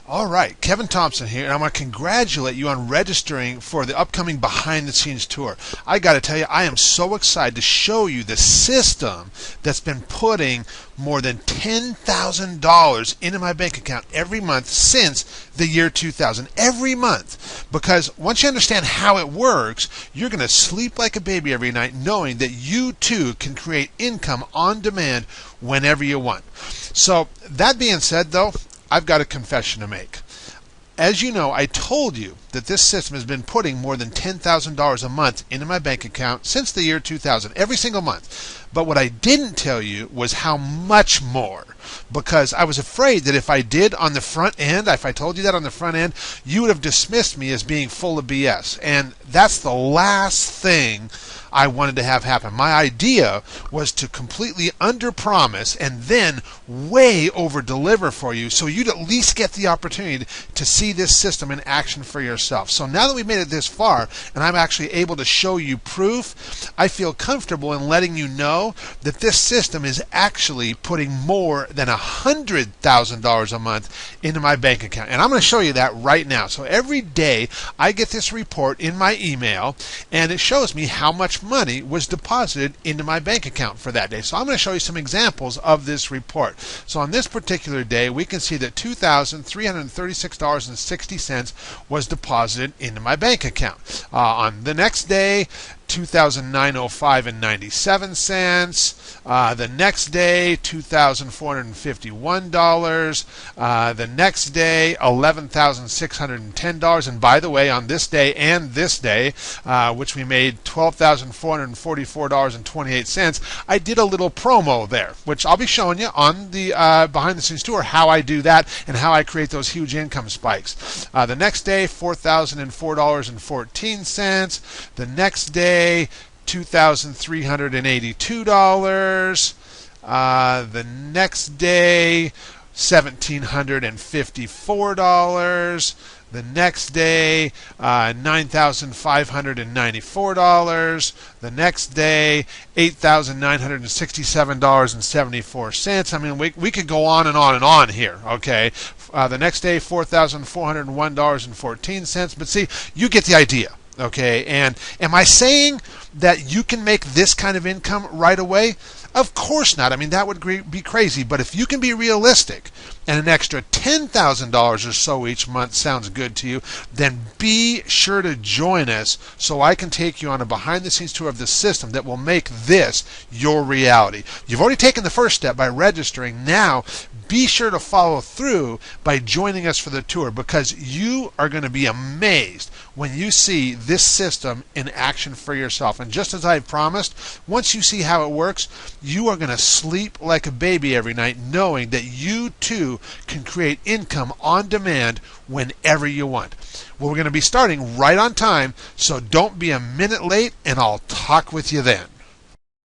All right, Kevin Thompson here, and I want to congratulate you on registering for the upcoming Behind the Scenes tour. I got to tell you, I am so excited to show you the system that's been putting more than $10,000 into my bank account every month since the year 2000. Every month. Because once you understand how it works, you're going to sleep like a baby every night knowing that you too can create income on demand whenever you want. So, that being said though, I've got a confession to make. As you know, I told you that this system has been putting more than $10,000 a month into my bank account since the year 2000, every single month. But what I didn't tell you was how much more, because I was afraid that if I did on the front end, if I told you that on the front end, you would have dismissed me as being full of BS. And that's the last thing I wanted to have happen. My idea was to completely underpromise and then way over deliver for you, so you'd at least get the opportunity to see this system in action for yourself. So now that we've made it this far and I'm actually able to show you proof, I feel comfortable in letting you know that this system is actually putting more than $100,000 a month into my bank account. And I'm going to show you that right now. So every day I get this report in my email and it shows me how much money was deposited into my bank account for that day. So I'm going to show you some examples of this report. So on this particular day, we can see that $2,336.60 was deposited into my bank account. On the next day, $2,905.97. The next day, $2,451. The next day, $11,610. And by the way, on this day and this day, which we made $12,444.28, I did a little promo there, which I'll be showing you on the Behind the Scenes tour how I do that and how I create those huge income spikes. The next day, $4,004.14. The next day, $2,382. The next day, $1,754. The next day, $9,594. The next day, $8,967.74. I mean, we could go on and on and on here, okay? The next day, $4,401.14. But see, you get the idea. Okay, and am I saying that you can make this kind of income right away? Of course not. I mean, that would be crazy. But if you can be realistic and an extra $10,000 or so each month sounds good to you, then be sure to join us so I can take you on a behind-the-scenes tour of the system that will make this your reality. You've already taken the first step by registering. Now, be sure to follow through by joining us for the tour, because you are going to be amazed when you see this system in action for yourself. And just as I've promised, once you see how it works, you are going to sleep like a baby every night knowing that you too can create income on demand whenever you want. Well, we're going to be starting right on time, so don't be a minute late, and I'll talk with you then.